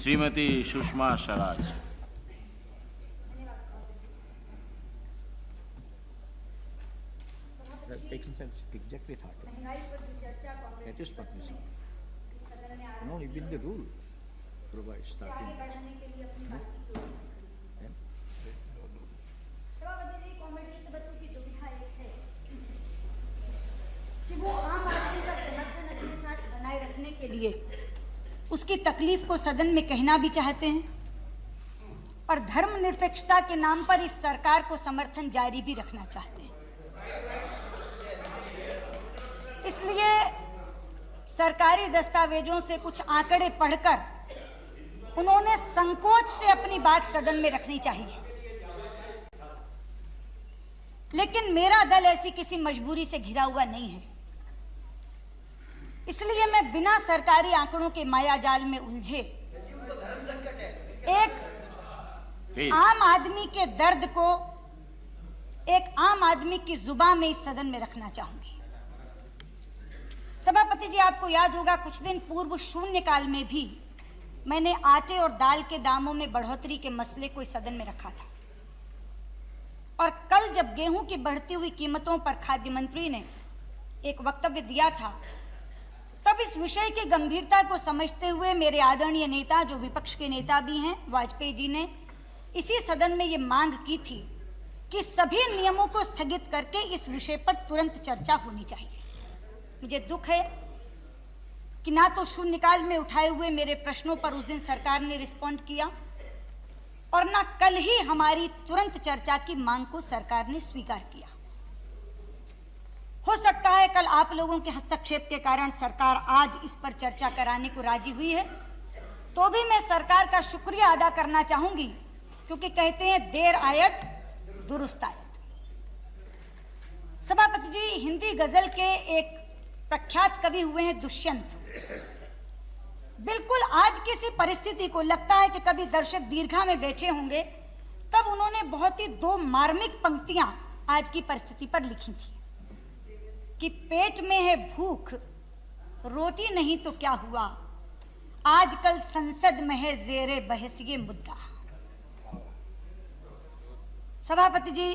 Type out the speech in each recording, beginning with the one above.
Shrimati Sushma Swaraj. Exactly thought. That is what we saw. No, even the rule provides starting. कि वो आम आदमी का समर्थन अपने साथ बनाए रखने के लिए उसकी तकलीफ को सदन में कहना भी चाहते हैं और धर्मनिरपेक्षता के नाम पर इस सरकार को समर्थन जारी भी रखना चाहते हैं। इसलिए सरकारी दस्तावेजों से कुछ आंकड़े पढ़कर उन्होंने संकोच से अपनी बात सदन में रखनी चाहिए, लेकिन मेरा दल ऐसी किसी मजबूरी से घिरा हुआ नहीं है। इसलिए मैं बिना सरकारी आंकड़ों के मायाजाल में उलझे एक आम आदमी के दर्द को एक आम आदमी की जुबान में इस सदन में रखना चाहूंगी। सभापति जी, आपको याद होगा कुछ दिन पूर्व शून्यकाल में भी मैंने आटे और दाल के दामों में बढ़ोतरी के मसले को इस सदन में रखा था और कल जब गेहूं की बढ़ती हुई कीमतों पर खाद्य मंत्री ने एक वक्तव्य दिया था, तब इस विषय की गंभीरता को समझते हुए मेरे आदरणीय नेता, जो विपक्ष के नेता भी हैं, वाजपेयी जी ने इसी सदन में ये मांग की थी कि सभी नियमों को स्थगित करके इस विषय पर तुरंत चर्चा होनी चाहिए। मुझे दुख है कि ना तो शून्यकाल में उठाए हुए मेरे प्रश्नों पर उस दिन सरकार ने रिस्पॉन्ड किया और ना कल ही हमारी तुरंत चर्चा की मांग को सरकार ने स्वीकार किया। हो सकता है कल आप लोगों के हस्तक्षेप के कारण सरकार आज इस पर चर्चा कराने को राजी हुई है, तो भी मैं सरकार का शुक्रिया अदा करना चाहूंगी, क्योंकि कहते हैं देर आयत दुरुस्त आयत। सभापति जी, हिंदी गजल के एक प्रख्यात कवि हुए हैं दुष्यंत। बिल्कुल आज किसी परिस्थिति को लगता है कि कभी दर्शक दीर्घा में बैठे होंगे, तब उन्होंने बहुत ही दो मार्मिक पंक्तियां आज की परिस्थिति पर लिखी थी कि पेट में है भूख, रोटी नहीं तो क्या हुआ, आजकल संसद में है जेरे बहस ये मुद्दा। सभापति जी,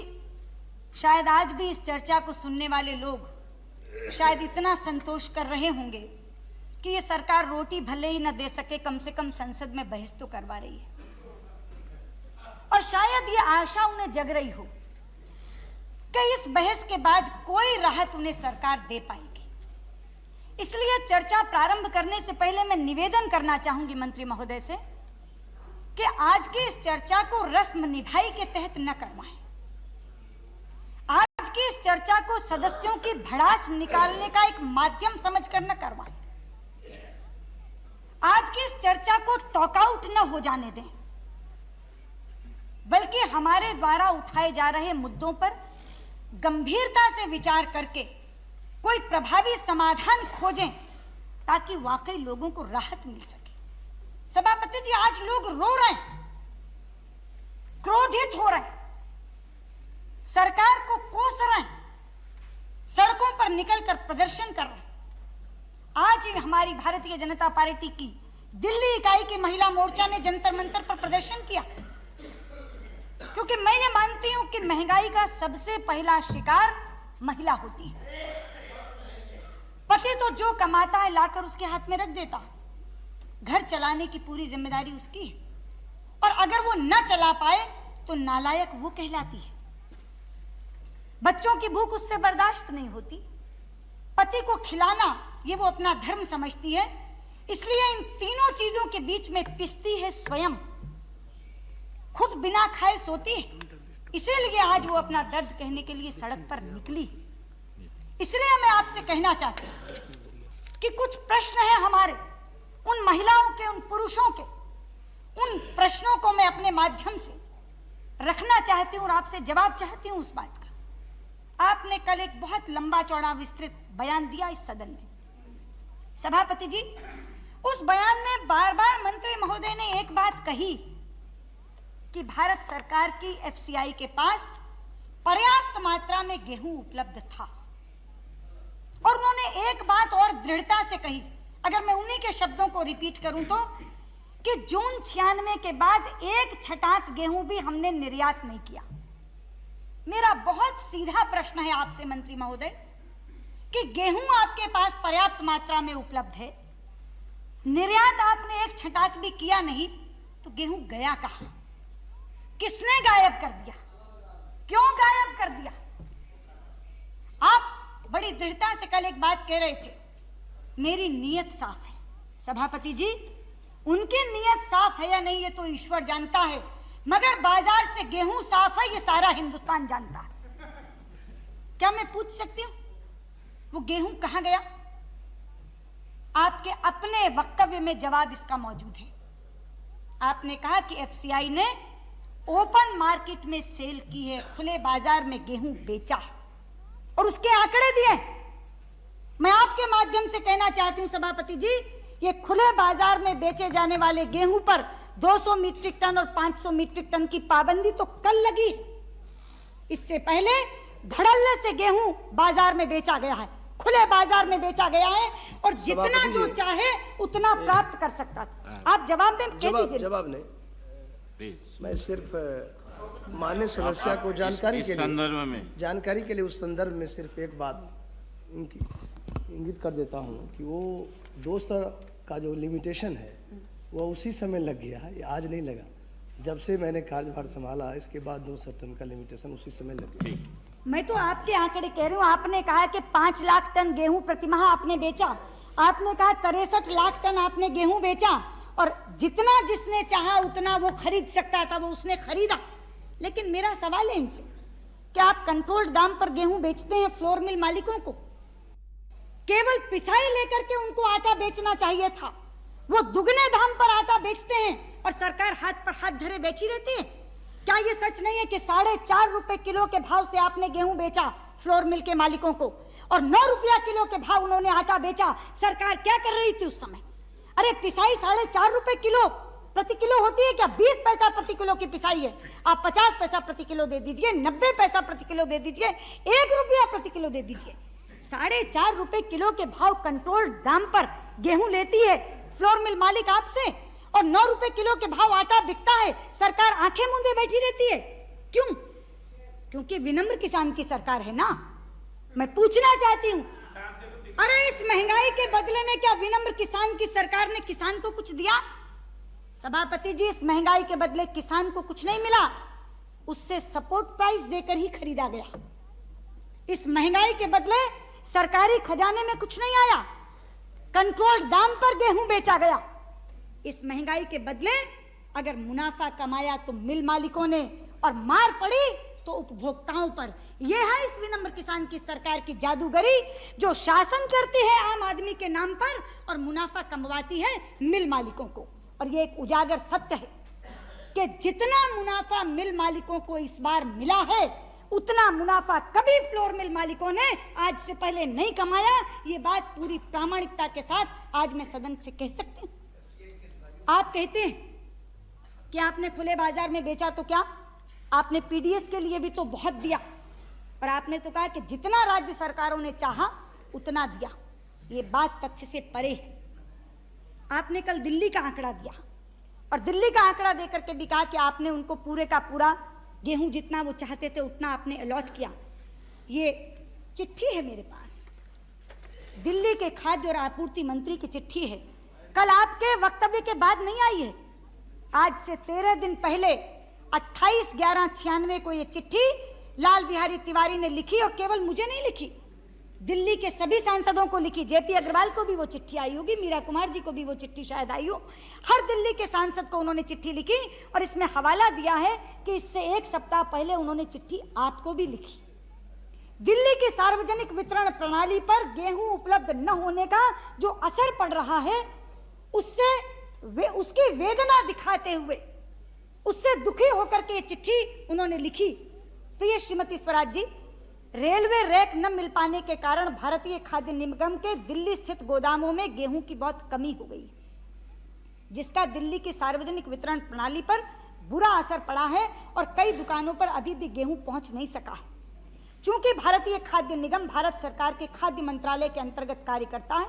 शायद आज भी इस चर्चा को सुनने वाले लोग शायद इतना संतोष कर रहे होंगे कि ये सरकार रोटी भले ही न दे सके, कम से कम संसद में बहस तो करवा रही है, और शायद ये आशा उन्हें जग रही हो कि इस बहस के बाद कोई राहत उन्हें सरकार दे पाएगी। इसलिए चर्चा प्रारंभ करने से पहले मैं निवेदन करना चाहूंगी मंत्री महोदय से कि आज की इस चर्चा को रस्म निभाई के तहत न करवाएं। आज की इस चर्चा को सदस्यों की भड़ास निकालने का एक माध्यम समझकर न करवाएं। आज की इस चर्चा को टॉकआउट न हो जाने दें, बल्कि हमारे द्वारा उठाए जा रहे मुद्दों पर गंभीरता से विचार करके कोई प्रभावी समाधान खोजें, ताकि वाकई लोगों को राहत मिल सके। सभापति जी, आज लोग रो रहे हैं, क्रोधित हो रहे हैं, सरकार को कोस रहे हैं, सड़कों पर निकलकर प्रदर्शन कर रहे हैं। आज ही हमारी भारतीय जनता पार्टी की दिल्ली इकाई की महिला मोर्चा ने जंतर मंतर पर प्रदर्शन किया, क्योंकि मैं ये मानती हूं कि महंगाई का सबसे पहला शिकार महिला होती है। पति तो जो कमाता है लाकर उसके हाथ में रख देता, घर चलाने की पूरी जिम्मेदारी उसकी है, और अगर वो न चला पाए तो नालायक वो कहलाती है। बच्चों की भूख उससे बर्दाश्त नहीं होती, पति को खिलाना ये वो अपना धर्म समझती है, इसलिए इन तीनों चीजों के बीच में पिसती है स्वयं, खुद बिना खाए सोती है। इसीलिए आज वो अपना दर्द कहने के लिए सड़क पर निकली। इसलिए मैं आपसे कहना चाहती हूं कि कुछ प्रश्न हैं हमारे, उन महिलाओं के, उन पुरुषों के, उन प्रश्नों को मैं अपने माध्यम से रखना चाहती हूं और आपसे जवाब चाहती हूं उस बात का। आपने कल एक बहुत लंबा चौड़ा विस्तृत बयान दिया इस सदन में। सभापति जी, उस बयान में बार बार मंत्री महोदय ने एक बात कही कि भारत सरकार की एफसीआई के पास पर्याप्त मात्रा में गेहूं उपलब्ध था, और उन्होंने एक बात और दृढ़ता से कही, अगर मैं उन्हीं के शब्दों को रिपीट करूं तो कि जून 96 के बाद एक छटाक गेहूं भी हमने निर्यात नहीं किया। मेरा बहुत सीधा प्रश्न है आपसे मंत्री महोदय कि गेहूं आपके पास पर्याप्त मात्रा में उपलब्ध है, निर्यात आपने एक छटाक भी किया नहीं, तो गेहूं गया कहां? किसने गायब कर दिया? क्यों गायब कर दिया? आप बड़ी दृढ़ता से कल एक बात कह रहे थे, मेरी नीयत साफ है। सभापति जी, उनकी नीयत साफ है या नहीं ये तो ईश्वर जानता है, मगर बाजार से गेहूं साफ है ये सारा हिंदुस्तान जानता है। क्या मैं पूछ सकती हूं वो गेहूं कहां गया? आपके अपने वक्तव्य में जवाब इसका मौजूद है। आपने कहा कि एफसीआई ने ओपन मार्केट में सेल की है, खुले बाजार में गेहूं बेचा है और उसके आंकड़े दिए। मैं आपके माध्यम से कहना चाहती हूं सभापति जी, ये खुले बाजार में बेचे जाने वाले गेहूं पर 200 मीट्रिक टन और 500 मीट्रिक टन की पाबंदी तो कल लगी। इससे पहले धड़ल्ले से गेहूं बाजार में बेचा गया है, खुले बाजार में बेचा गया है और जितना जो चाहे उतना प्राप्त कर सकता था। आप जवाब में कह दीजिए। जवाब नहीं, प्लीज। मैं सिर्फ माननीय सदस्य को जानकारी के लिए संदर्भ में जानकारी के लिए उस संदर्भ में सिर्फ एक बात इंगित कर देता हूं कि वो 2 स्तर का जो लिमिटेशन है वो उसी समय लग गया है, ये आज नहीं लगा। जब से मैंने कार्यभार संभाला इसके बाद 200 टन का लिमिटेशन उसी समय लग गया। मैं तो आपके आंकड़े कह रही हूँ। आपने कहा कि 5 लाख टन गेहूं प्रतिमाह आपने बेचा, आपने कहा 63 लाख टन आपने गेहूं बेचा और जितना जिसने चाहा उतना वो खरीद सकता था वो उसने खरीदा। लेकिन मेरा सवाल है इनसे कि आप कंट्रोल्ड दाम पर गेहूं बेचते हैं फ्लोर मिल मालिकों को, केवल पिसाई लेकर के उनको आटा बेचना चाहिए था। वो दुगने दाम पर आटा बेचते हैं और सरकार हाथ पर हाथ धरे बैठी रहती है। क्या ये सच नहीं है कि 4.5 रुपए किलो के भाव से आपने गेहूं बेचा फ्लोर मिल के मालिकों को और 9 रुपया किलो के भाव उन्होंने आटा बेचा? सरकार क्या कर रही थी उस समय? अरे पिसाई 4.5 रुपए किलो प्रति किलो होती है क्या? 20 पैसा प्रति किलो की पिसाई है, आप 50 पैसा प्रति किलो दे दीजिए, 90 पैसा प्रति किलो दे दीजिए, 1 रुपया प्रति किलो दे दीजिए। 4.5 रुपए किलो के भाव कंट्रोल दाम पर गेहूं लेती है फ्लोर मिल मालिक आपसे और 9 रुपए किलो के भाव आटा बिकता है, सरकार आंखें मूंदे बैठी रहती है। क्यों? क्योंकि विनम्र किसान की सरकार है ना। मैं पूछना चाहती हूं, अरे इस महंगाई के बदले में क्या विनम्र किसान की सरकार ने किसान को कुछ दिया? सभापति जी, इस महंगाई के बदले किसान को कुछ नहीं मिला, उससे सपोर्ट प्राइस देकर ही खरीदा गया। इस महंगाई के बदले सरकारी खजाने में कुछ नहीं आया, कंट्रोल दाम पर गेहूं बेचा गया। इस महंगाई के बदले अगर मुनाफा कमाया तो मिल मालिकों ने और मार पड़ी तो उपभोक्ताओं पर। यह है इस विनम्र किसान की सरकार की जादूगरी, जो शासन करती है आम आदमी के नाम पर और मुनाफा कमवाती है मिल मालिकों को। और यह एक उजागर सत्य है कि जितना मुनाफा मिल मालिकों को इस बार मिला है उतना मुनाफा कभी फ्लोर मिल मालिकों ने आज से पहले नहीं कमाया। ये बात पूरी प्रामाणिकता के साथ आज मैं सदन से कह सकती हूँ। आप कहते हैं कि आपने खुले बाजार में बेचा, तो क्या आपने पीडीएस के लिए भी तो बहुत दिया और आपने तो कहा कि जितना राज्य सरकारों ने चाहा उतना दिया। ये बात तथ्य से परे है। आपने कल दिल्ली का आंकड़ा दिया और दिल्ली का आंकड़ा देकर के भी कहा कि आपने उनको पूरे का पूरा गेहूं जितना वो चाहते थे उतना आपने अलॉट किया। ये चिट्ठी है मेरे पास, दिल्ली के खाद्य और आपूर्ति मंत्री की चिट्ठी है, कल आपके वक्तव्य के बाद नहीं आई है। आज से 13 दिन पहले 28/11/96 को ये चिट्ठी लाल बिहारी तिवारी ने लिखी और केवल मुझे नहीं लिखी, दिल्ली के सभी सांसदों को लिखी। जेपी अग्रवाल को भी वो चिट्ठी आई होगी, मीरा कुमार जी को भी वो चिट्ठी शायद आई हो। हर दिल्ली के सांसद को उन्होंने चिट्ठी लिखी और इसमें हवाला दिया है कि इससे 1 सप्ताह पहले उन्होंने चिट्ठी आपको भी लिखी। दिल्ली की सार्वजनिक वितरण प्रणाली पर गेहूं उपलब्ध न होने का जो असर पड़ रहा है उससे उसकी वेदना दिखाते हुए उससे दुखी होकर के ये चिट्ठी उन्होंने लिखी। प्रिय श्रीमती स्वराज जी, रेलवे रैक न मिल पाने के कारण भारतीय खाद्य निगम के दिल्ली स्थित गोदामों में गेहूं की बहुत कमी हो गई, जिसका दिल्ली की सार्वजनिक वितरण प्रणाली पर बुरा असर पड़ा है और कई दुकानों पर अभी भी गेहूं पहुंच नहीं सका है। चूंकि भारतीय खाद्य निगम भारत सरकार के खाद्य मंत्रालय के अंतर्गत कार्य करता है,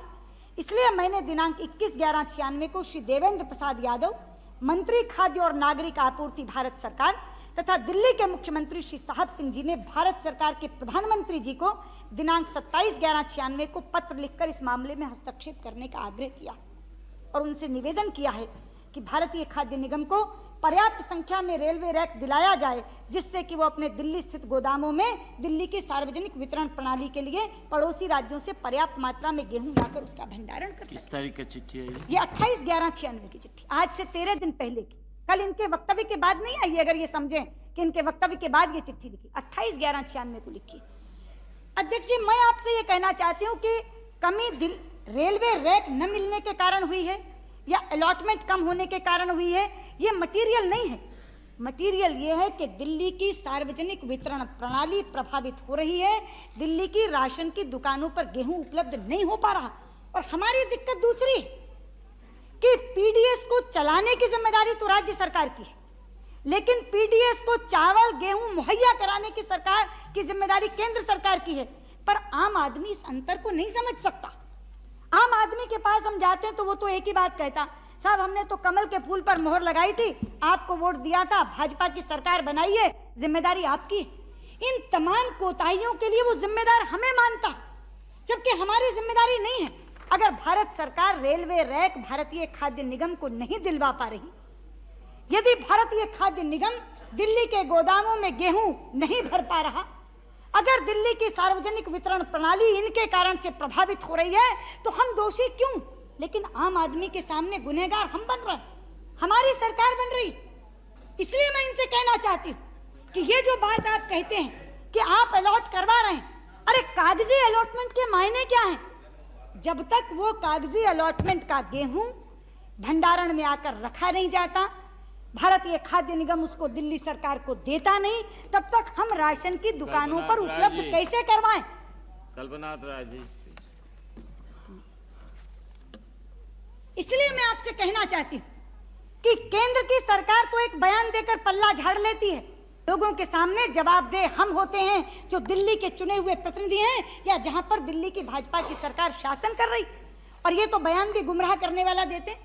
इसलिए मैंने दिनांक 21/11/96 को श्री देवेंद्र प्रसाद यादव, मंत्री खाद्य और नागरिक आपूर्ति भारत सरकार, तथा दिल्ली के मुख्यमंत्री श्री साहब सिंह जी ने भारत सरकार के प्रधानमंत्री जी को दिनांक 27/11/96 को पत्र लिखकर इस मामले में हस्तक्षेप करने का आग्रह किया और उनसे निवेदन किया है कि भारतीय खाद्य निगम को पर्याप्त संख्या में रेलवे रैक दिलाया जाए, जिससे कि वो अपने दिल्ली स्थित गोदामों में दिल्ली की सार्वजनिक वितरण प्रणाली के लिए पड़ोसी राज्यों से पर्याप्त मात्रा में गेहूं लाकर उसका भंडारण कर सके। किस तारीख का चिट्ठी है ये 28/11/96 की चिट्ठी, आज से 13 दिन पहले की। कल इनके वक्तव्य के बाद नहीं आई, अगर ये समझें कि इनके वक्तव्य के बाद ये चिट्ठी लिखी, 28/11/96 को लिखी। अध्यक्ष जी, मैं आपसे ये कहना चाहती हूँ कि कमी रेलवे रैक न मिलने के कारण हुई है या अलॉटमेंट कम होने के कारण हुई है, ये मटेरियल नहीं है। मटेरियल ये है कि दिल्ली की सार्वजनिक वितरण प्रणाली प्रभावित हो रही है, दिल्ली की राशन की दुकानों पर गेहूं उपलब्ध नहीं हो पा रहा। और हमारी दिक्कत दूसरी कि पीडीएस को चलाने की जिम्मेदारी तो राज्य सरकार की है, लेकिन पीडीएस को चावल गेहूं मुहैया कराने की सरकार की जिम्मेदारी केंद्र सरकार की है। पर आम आदमी इस अंतर को नहीं समझ सकता। आम आदमी के पास हम जाते हैं तो वो तो एक ही बात कहता, साहब हमने तो कमल के फूल पर मोहर लगाई थी, आपको वोट दिया था, भाजपा की सरकार बनाई है, जिम्मेदारी आपकी। इन तमाम कोताहियों के लिए वो जिम्मेदार हमें मानता, जबकि हमारी जिम्मेदारी नहीं है। अगर भारत सरकार रेलवे रैक भारतीय खाद्य निगम को नहीं दिलवा पा रही, यदि भारतीय खाद्य निगम दिल्ली के गोदामों में गेहूं नहीं भर पा रहा, अगर दिल्ली की सार्वजनिक वितरण प्रणाली इनके कारण से प्रभावित हो रही है, तो हम दोषी क्यों? लेकिन आम आदमी के सामने गुनहगार हम बन रहे, हमारी सरकार बन रही। इसलिए मैं इनसे कहना चाहती हूँ कि ये जो बात आप कहते हैं कि आप अलॉट करवा रहे हैं, अरे कागजी अलॉटमेंट के मायने क्या हैं? जब तक वो कागजी अलॉटमेंट का गेहूं भंडारण में आकर रखा नहीं जाता, भारतीय खाद्य निगम उसको दिल्ली सरकार को देता नहीं, तब तक हम राशन की दुकानों पर उपलब्ध कैसे करवाएं? कल्पनाथ राय जी। इसलिए मैं आपसे कहना चाहती हूँ कि केंद्र की सरकार तो एक बयान देकर पल्ला झाड़ लेती है, लोगों के सामने जवाबदेह हम होते हैं जो दिल्ली के चुने हुए प्रतिनिधि हैं या जहां पर दिल्ली की भाजपा की सरकार शासन कर रही। और ये तो बयान भी गुमराह करने वाला देते।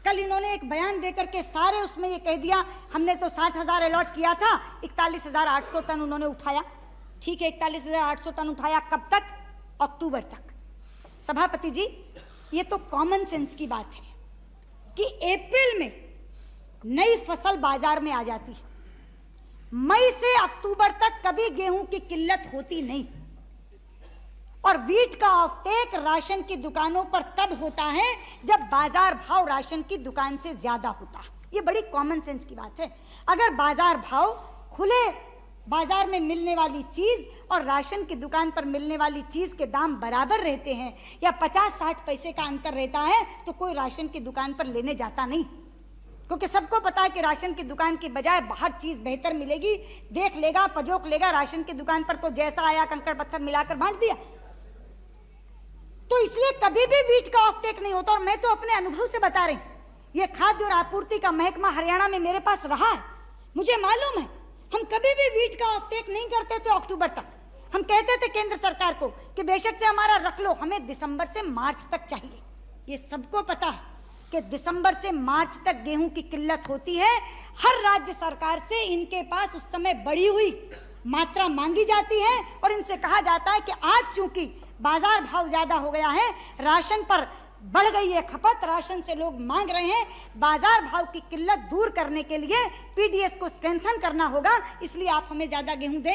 कल इन्होंने एक बयान देकर के सारे उसमें ये कह दिया हमने तो 60,000 अलॉट किया था, 41,800 टन उन्होंने उठाया। ठीक है, 41,800 टन उठाया, कब तक? अक्टूबर तक। सभापति जी, ये तो कॉमन सेंस की बात है कि अप्रैल में नई फसल बाजार में आ जाती है, मई से अक्टूबर तक कभी गेहूं की किल्लत होती नहीं, और वीट का ऑफटेक राशन की दुकानों पर तब होता है जब बाजार भाव राशन की दुकान से ज्यादा होता है। ये बड़ी कॉमन सेंस की बात है। अगर बाजार भाव खुले बाजार में मिलने वाली चीज और राशन की दुकान पर मिलने वाली चीज के दाम बराबर रहते हैं या 50-60 पैसे का अंतर रहता है, तो कोई राशन की दुकान पर लेने जाता नहीं, क्योंकि सबको पता है कि राशन की दुकान की बजाय बाहर चीज बेहतर मिलेगी। देख लेगा, पजोक लेगा, राशन की दुकान पर तो जैसा आया कंकड़ पत्थर मिलाकर बांट दिया। तो इसलिए कभी भी वीट का ऑफटेक नहीं होता। और मैं तो अपने अनुभव से बता रही, ये खाद्य और आपूर्ति का महकमा हरियाणा में मेरे पास रहा है, मुझे मालूम है। हम कभी भी वीट का ऑफटेक नहीं करते थे अक्टूबर तक। हम कहते थे केंद्र सरकार को कि बेशक से हमारा रख लो, हमें दिसंबर से मार्च तक चाहिए। ये सबको पता है कि दिसंबर से मार्च तक गेहूं की किल्लत होती है। हर राज्य सरकार से इनके पास उस समय बढ़ी हुई मात्रा मांगी जाती है और इनसे कहा जाता है कि आज चूंकि बाजार भाव ज्यादा हो गया है, राशन पर बढ़ गई है खपत, राशन से लोग मांग रहे हैं, बाजार भाव की किल्लत दूर करने के लिए पीडीएस को स्ट्रेंथन करना होगा, इसलिए आप हमें ज्यादा गेहूं दें।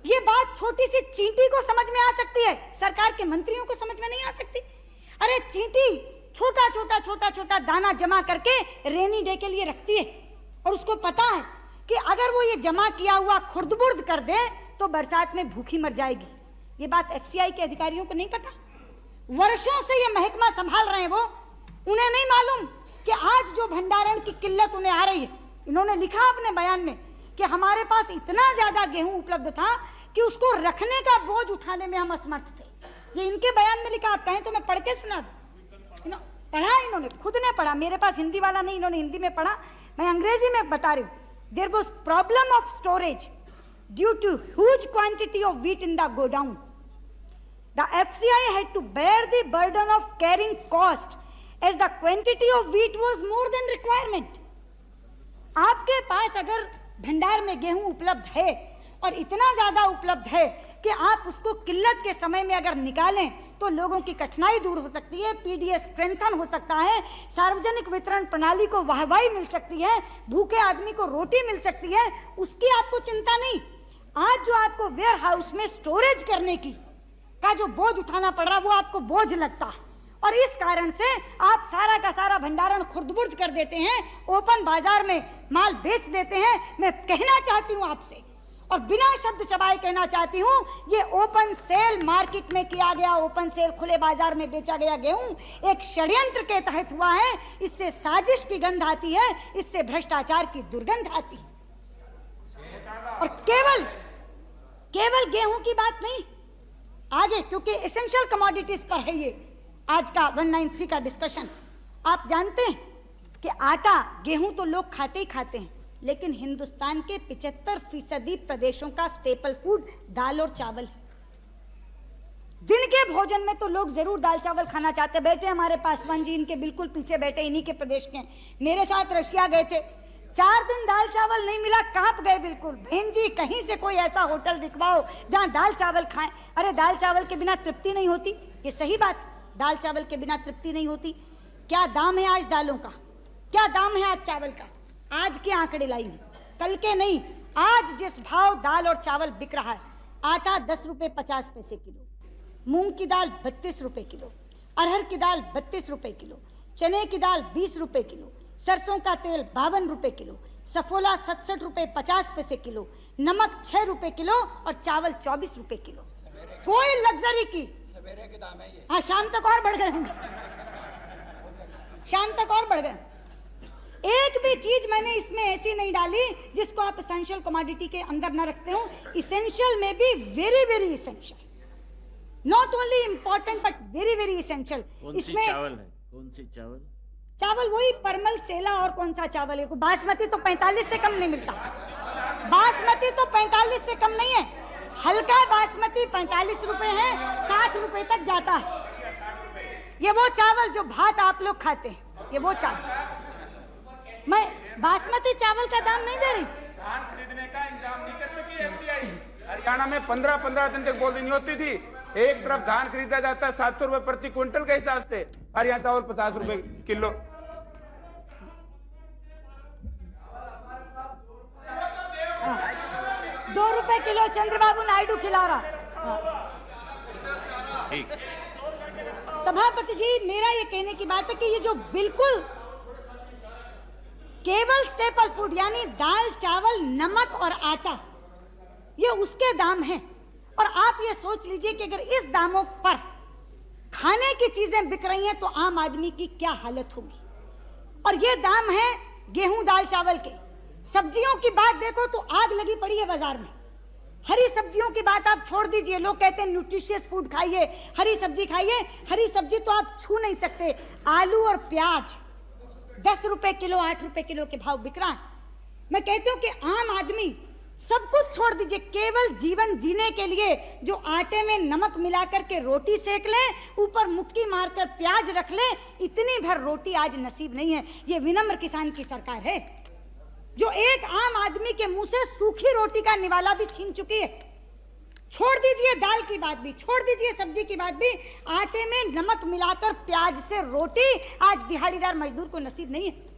ये बात छोटी सी चींटी को समझ में आ सकती है, सरकार के मंत्रियों को समझ में नहीं आ सकती। अरे चींटी छोटा छोटा दाना जमा करके रेनी डे के लिए रखती है और उसको पता है कि अगर वो ये जमा किया हुआ खुर्द-बुर्द कर दे तो बरसात में भूखी मर जाएगी। ये बात एफसीआई के अधिकारियों को नहीं पता। वर्षों से ये महकमा संभाल रहे हैं वो, उन्हें नहीं मालूम कि आज जो भंडारण की किल्लत उन्हें आ रही है। इन्होंने लिखा अपने बयान में कि हमारे पास इतना ज्यादा गेहूं उपलब्ध था कि उसको रखने का बोझ उठाने में हम असमर्थ थे। ये इनके बयान में लिखा, आप कहें तो मैं पढ़ के सुना दूं। पढ़ा, इन्होंने खुद ने पढ़ा, मेरे पास हिंदी वाला नहीं, इन्होंने हिंदी में पढ़ा, मैं अंग्रेजी में बता रही हूँ। There was problem of storage due to huge quantity of wheat in the godown. The FCI had to bear the burden of carrying cost as the quantity of wheat was more than requirement. आपके पास अगर भंडार में गेहूं उपलब्ध है और इतना ज्यादा उपलब्ध है कि आप उसको किल्लत के समय में अगर निकालें तो लोगों की कठिनाई दूर हो सकती है, पीडीएस स्ट्रेंथन हो सकता है, सार्वजनिक वितरण प्रणाली को वाहवाही मिल सकती है, भूखे आदमी को रोटी मिल सकती है, उसकी आपको चिंता नहीं। आज जो आपको वेयर हाउस में स्टोरेज करने की का जो बोझ उठाना पड़ रहा वो आपको बोझ लगता है और इस कारण से आप सारा का सारा भंडारण खुर्द-बुर्द कर देते हैं, ओपन बाजार में माल बेच देते हैं। मैं कहना चाहती हूं आपसे और बिना शब्द चबाए कहना चाहती हूं, ये ओपन सेल मार्केट में किया गया, ओपन सेल खुले बाजार में बेचा गया गेहूं एक षड्यंत्र के तहत हुआ है। इससे साजिश की गंध आती है, इससे भ्रष्टाचार की दुर्गंध आती है। और केवल गेहूं की बात नहीं, आगे क्योंकि एसेंशियल कमोडिटीज पर है ये आज का 193 का डिस्कशन। आप जानते हैं कि आटा गेहूं तो लोग खाते ही खाते हैं, लेकिन हिंदुस्तान के 75% प्रदेशों का स्टेपल फूड दाल और चावल है। दिन के भोजन में तो लोग जरूर दाल चावल खाना चाहते। बैठे हमारे पासवान जी, इनके बिल्कुल पीछे बैठे, इन्हीं के प्रदेश के, मेरे साथ रशिया गए थे, 4 दिन दाल चावल नहीं मिला, कांप गए बिल्कुल। बहन जी कहीं से कोई ऐसा होटल दिखवाओ जहां दाल चावल खाएं। अरे दाल चावल के बिना तृप्ति नहीं होती, ये सही बात, दाल चावल के बिना तृप्ति नहीं होती। क्या दाम है आज दालों का, क्या दाम है आज चावल का? आज के आंकड़े लाई हूं, कल के नहीं। आज जिस भाव दाल और चावल बिक रहा है, आटा 10 रुपए 50 पैसे किलो, मूंग की दाल 32 रुपए किलो, अरहर की दाल 32 रुपए किलो, चने की दाल 20 रुपए किलो, सरसों का तेल 52 रुपए किलो, सफोला 67 रुपए 50 पैसे किलो, नमक 6 रुपए किलो और चावल 24 रुपए किलो। कोई लग्जरी की सवेरे के दाम है ये। हाँ, शाम तक और बढ़ गए होंगे, शाम तक और बढ़ गए। एक भी चीज मैंने इसमें ऐसी नहीं डाली जिसको आप एसेंशियल कमोडिटी के अंदर न रखते हो। इसेंशियल में भी very very essential, not only important but very very essential. इसमें चावल है, कौन सी चावल? चावल वही परमल, सेला और कौन सा चावल है, बासमती तो 45 से कम नहीं मिलता। बासमती तो 45 से कम नहीं है, हल्का बासमती 45 रुपए है, 60 रुपए तक जाता है। ये वो चावल जो भात आप लोग खाते हैं, ये वो चावल। मैं बासमती चावल का दाम नहीं दे रही। धान खरीदने का इंतजाम नहीं कर सकी एफसीआई। हरियाणा में 15-15 दिन तक बोल देनी होती थी। एक तरफ धान खरीदा जाता है 700 रुपए प्रति क्विंटल के हिसाब से, और यहाँ चावल 50 रुपए किलो। 2 रुपए किलो चंद्रबाबू नायडू खिला रहा। ठीक। सभापति जी, मेरा ये कहने की बात है कि ये जो बिल्कुल केवल स्टेपल फूड यानी दाल चावल नमक और आटा, ये उसके दाम हैं। और आप ये सोच लीजिए कि अगर इस दामों पर खाने की चीजें बिक रही हैं तो आम आदमी की क्या हालत होगी। और ये दाम है गेहूं दाल चावल के। सब्जियों की बात देखो तो आग लगी पड़ी है बाजार में। हरी सब्जियों की बात आप छोड़ दीजिए, लोग कहते हैं न्यूट्रिशियस फूड खाइए, हरी सब्जी खाइए। हरी सब्जी तो आप छू नहीं सकते। आलू और प्याज 10 रुपए किलो, 8 रुपए किलो के भाव बिक रहा है। मैं कहती हूं कि आम आदमी सब कुछ छोड़ दीजिए, केवल जीवन जीने के लिए जो आटे में नमक मिलाकर के रोटी सेक ले, ऊपर मुक्की मारकर प्याज रख ले, इतनी भर रोटी आज नसीब नहीं है। ये विनम्र किसान की सरकार है जो एक आम आदमी के मुंह से सूखी रोटी का निवाला भी छीन चुकी है। छोड़ दीजिए दाल की बात भी, छोड़ दीजिए सब्जी की बात भी, आटे में नमक मिलाकर प्याज से रोटी आज दिहाड़ीदार मजदूर को नसीब नहीं है।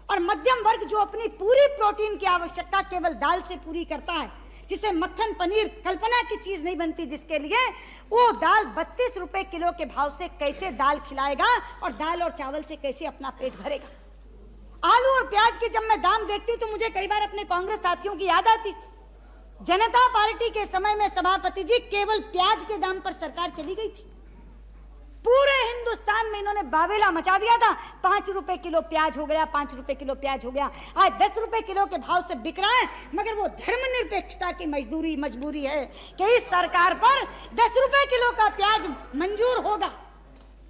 और मध्यम वर्ग जो अपनी पूरी प्रोटीन की आवश्यकता केवल दाल से पूरी करता है, जिसे मक्खन पनीर कल्पना की चीज नहीं बनती, जिसके लिए वो दाल 32 रुपए किलो के भाव से कैसे दाल खिलाएगा और दाल और चावल से कैसे अपना पेट भरेगा। आलू और प्याज की जब मैं दाम देखती हूँ तो मुझे कई बार अपने कांग्रेस साथियों की याद आती। जनता पार्टी के समय में सभापति जी केवल प्याज के दाम पर सरकार चली गई थी। पूरे हिंदुस्तान में इन्होंने बावेला मचा दिया था। 5 रुपए किलो प्याज हो गया, 5 रुपए किलो प्याज हो गया। आज 10 रुपए किलो के भाव से बिक रहा है। मगर वो धर्मनिरपेक्षता की मजबूरी है कि इस सरकार पर 10 रुपए किलो का प्याज मंजूर होगा,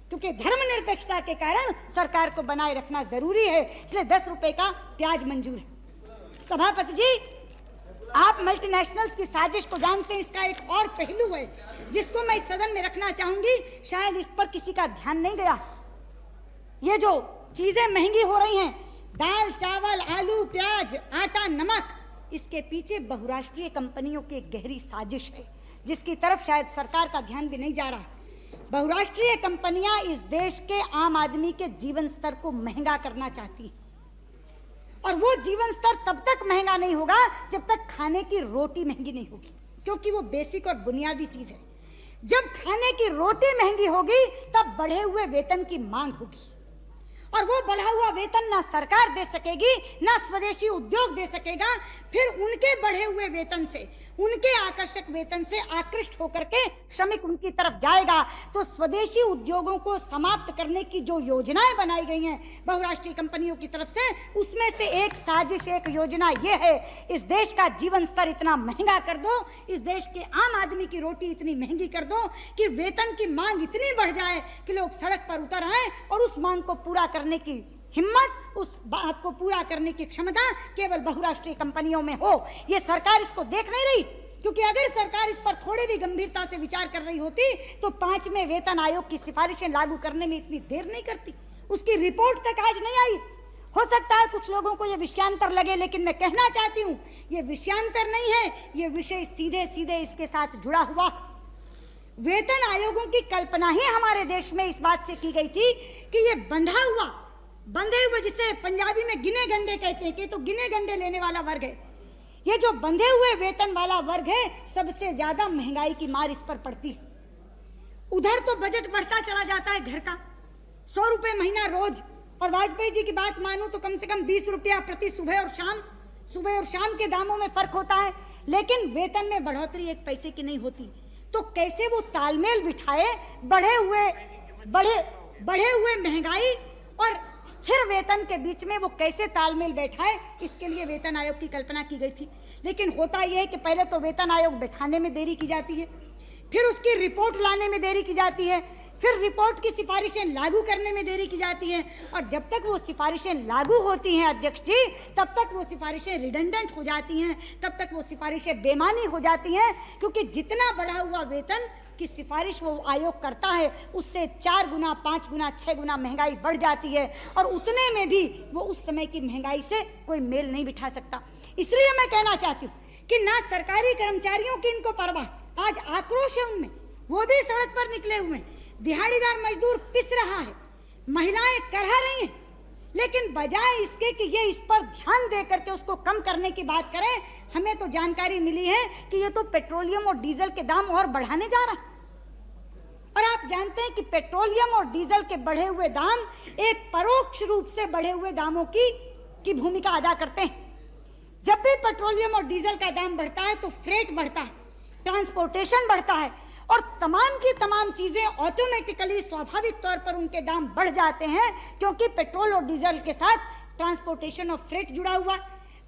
क्योंकि धर्मनिरपेक्षता के कारण सरकार को बनाए रखना जरूरी है, इसलिए 10 रुपए का प्याज मंजूर है। सभापति जी, आप मल्टीनेशनल्स की साजिश को जानते हैं। इसका एक और पहलू है जिसको मैं इस सदन में रखना चाहूंगी, शायद इस पर किसी का ध्यान नहीं गया। ये जो चीजें महंगी हो रही हैं, दाल, चावल, आलू, प्याज, आटा, नमक, इसके पीछे बहुराष्ट्रीय कंपनियों की एक गहरी साजिश है जिसकी तरफ शायद सरकार का ध्यान भी नहीं जा रहा। बहुराष्ट्रीय कंपनियां इस देश के आम आदमी के जीवन स्तर को महंगा करना चाहती हैं, और वो जीवन स्तर तब तक महंगा नहीं होगा जब तक खाने की रोटी महंगी नहीं होगी, क्योंकि वो बेसिक और बुनियादी चीज है। जब खाने की रोटी महंगी होगी तब बढ़े हुए वेतन की मांग होगी, और वो बढ़ा हुआ वेतन ना सरकार दे सकेगी ना स्वदेशी उद्योग दे सकेगा। फिर उनके बढ़े हुए वेतन से, उनके आकर्षक वेतन से आकृष्ट होकर के श्रमिक उनकी तरफ जाएगा। तो स्वदेशी उद्योगों को समाप्त करने की जो योजनाएं बनाई गई हैं बहुराष्ट्रीय कंपनियों की तरफ से, उसमें से एक साजिश, एक योजना ये है, इस देश का जीवन स्तर इतना महंगा कर दो, इस देश के आम आदमी की रोटी इतनी महंगी कर दो कि वेतन की मांग इतनी बढ़ जाए कि लोग सड़क पर उतर आए, और उस मांग को पूरा करने की हिम्मत, उस बात को पूरा करने की क्षमता केवल बहुराष्ट्रीय कंपनियों में हो। ये सरकार इसको देख नहीं रही, क्योंकि अगर सरकार इस पर थोड़ी भी गंभीरता से विचार कर रही होती तो 5वें वेतन आयोग की सिफारिशें लागू करने में इतनी देर नहीं करती। उसकी रिपोर्ट तक आज नहीं आई। हो सकता है कुछ लोगों को ये विषयांतर लगे, लेकिन मैं कहना चाहती हूँ ये विषयांतर नहीं है, ये विषय सीधे सीधे इसके साथ जुड़ा हुआ। वेतन आयोगों की कल्पना ही हमारे देश में इस बात से की गई थी कि ये बंधे हुए, जिसे पंजाबी में गिने गंडे कहते हैं, कि तो गिने गंडे लेने वाला वर्ग है। ये जो बंधे हुए वेतन वाला वर्ग है, सबसे ज्यादा महंगाई की मार इस पर पड़ती है। उधर तो बजट बढ़ता चला जाता है घर का, 100 रुपए महीना रोज, और वाजपेयी जी की बात मानूं तो कम से कम 20 रुपया प्रति सुबह और शाम के दामों में फर्क होता है, लेकिन वेतन में बढ़ोतरी 1 पैसे की नहीं होती। तो कैसे वो तालमेल बिठाए बढ़े हुए महंगाई और स्थिर वेतन के बीच में, वो कैसे तालमेल बैठाए, इसके लिए वेतन आयोग की कल्पना की गई थी। लेकिन होता यह है कि पहले तो वेतन आयोग बैठाने में देरी की जाती है, फिर उसकी रिपोर्ट लाने में देरी की जाती है, फिर रिपोर्ट की सिफारिशें लागू करने में देरी की जाती है, और जब तक वो सिफारिशें लागू होती हैं अध्यक्ष जी, तब तक वो सिफारिशें रिडंडेंट हो जाती हैं, तब तक वो सिफारिशें बेमानी हो जाती हैं, क्योंकि जितना बढ़ा हुआ वेतन की सिफारिश वो आयोग करता है, उससे 4 गुना, 5 गुना, 6 गुना महंगाई बढ़ जाती है, और उतने में भी वो उस समय की महंगाई से कोई मेल नहीं बिठा सकता। इसलिए मैं कहना चाहती हूँ कि ना सरकारी कर्मचारियों की इनको परवाह, आज आक्रोश है उनमें, वो भी सड़क पर निकले हुए हैं, दिहाड़ीदार मजदूर पिस रहा है, महिलाएं करहा रही हैं, लेकिन बजाय इसके कि ये इस पर ध्यान दे करके उसको कम करने की बात करें, हमें तो जानकारी मिली है कि ये तो पेट्रोलियम और डीजल के दाम और बढ़ाने जा रहा है। और आप जानते हैं कि पेट्रोलियम और डीजल के बढ़े हुए दाम एक परोक्ष रूप से बढ़े हुए दामों की भूमिका अदा करते हैं। जब भी पेट्रोलियम और डीजल का दाम बढ़ता है तो फ्रेट बढ़ता है, ट्रांसपोर्टेशन बढ़ता है, और तमाम की तमाम चीजें ऑटोमेटिकली स्वाभाविक तौर पर उनके दाम बढ़ जाते हैं, क्योंकि पेट्रोल और डीजल के साथ ट्रांसपोर्टेशन और फ्रेट जुड़ा हुआ।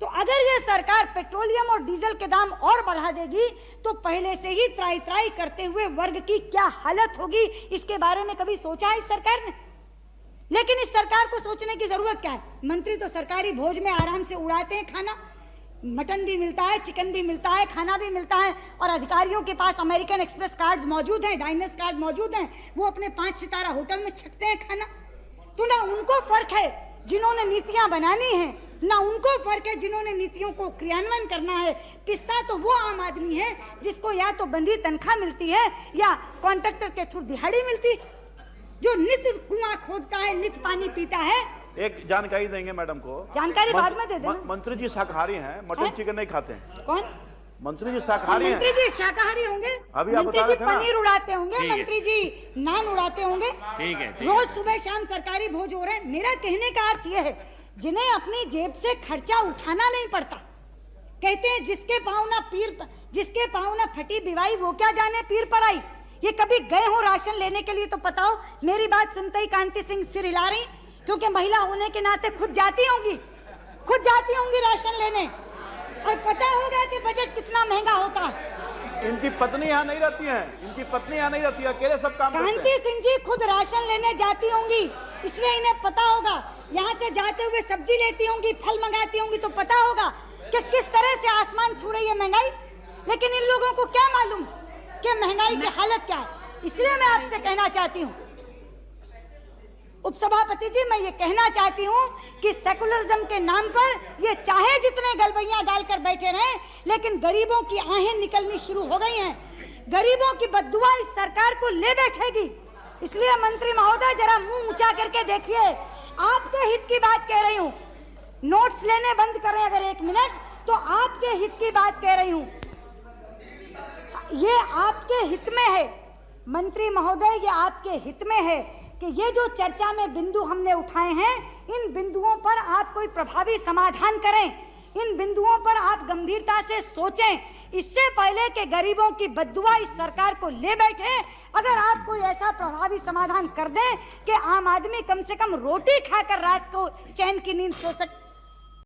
तो अगर ये सरकार पेट्रोलियम और डीजल के दाम और बढ़ा देगी तो पहले से ही त्राई त्राई करते हुए वर्ग की क्या हालत होगी, इसके बारे में कभी सोचा है इस सरकार ने? लेकिन इस सरकार को सोचने की जरूरत क्या है? मंत्री तो सरकारी भोज में आराम से उड़ाते हैं खाना, मटन भी मिलता है, चिकन भी मिलता है, खाना भी मिलता है, और अधिकारियों के पास अमेरिकन एक्सप्रेस कार्ड मौजूद हैं, डाइनर्स कार्ड मौजूद हैं, वो अपने 5 सितारा होटल में छकते हैं खाना। तो ना उनको फर्क है जिन्होंने नीतियां बनानी है, ना उनको फर्क है जिन्होंने नीतियों को क्रियान्वयन करना है। पिसता तो वो आम आदमी है जिसको या तो बंधी तनख्वाह मिलती है या कॉन्ट्रैक्टर के थ्रू दिहाड़ी मिलती है, जो नित कुआं खोदता है, नित पानी पीता है। एक जानकारी देंगे मैडम को, जानकारी बाद में दे देना। मंत्री जी शाकाहारी हैं, मटन चिकन नहीं खाते हैं। कौन मंत्री जी? शाकाहारी हैं। मंत्री जी शाकाहारी होंगे, अभी आप मंत्री बता जी रहे थे ना। पनीर उड़ाते होंगे, ठीक है। मंत्री जी नान उड़ाते होंगे, ठीक है। रोज सुबह शाम सरकारी भोज हो रहे हैं। मेरा कहने का अर्थ यह है, जिन्हें अपनी जेब से खर्चा उठाना नहीं पड़ता, कहते हैं जिसके पाँव ना फटी बिवाई वो क्या जाने पीर पर आई। ये कभी गए हो राशन लेने के लिए तो पता हो। मेरी बात सुनते ही कांति सिंह सिर हिला रही, क्योंकि महिला होने के नाते खुद जाती होंगी राशन लेने, और पता होगा कि बजट कितना महंगा होता है। इनकी पत्नी यहाँ नहीं रहती है, अकेले सब काम करते हैं। कांति सिंह जी खुद राशन लेने जाती होंगी, इसलिए इन्हें पता होगा। यहाँ से जाते हुए सब्जी लेती होंगी, फल मंगाती होंगी, तो पता होगा। कि किस तरह से आसमान छू रही है महंगाई, लेकिन इन लोगों को क्या मालूम कि महंगाई की हालत क्या है। इसलिए मैं आपसे कहना चाहती हूँ उपसभापति जी, मैं ये कहना चाहती हूँ कि सेकुलरिज्म के नाम पर ये चाहे जितने गलबैयां डालकर बैठे रहें, लेकिन गरीबों की आहें निकलनी शुरू हो गई हैं। गरीबों की बद्दुआ इस सरकार को ले बैठेगी। इसलिए मंत्री महोदय जरा मुंह ऊंचा करके देखिए, आपके हित की बात कह रही हूँ। नोट्स लेने बंद करें अगर 1 मिनट, तो आपके हित की बात कह रही हूँ। ये आपके हित में है मंत्री महोदय, ये आपके हित में है कि ये जो चर्चा में बिंदु हमने उठाए हैं, इन बिंदुओं पर आप कोई प्रभावी समाधान करें, इन बिंदुओं पर आप गंभीरता से सोचें, इससे पहले कि गरीबों की बद्दुआ इस सरकार को ले बैठे। अगर आप कोई ऐसा प्रभावी समाधान कर दें कि आम आदमी कम से कम रोटी खाकर रात को चैन की नींद सो सके।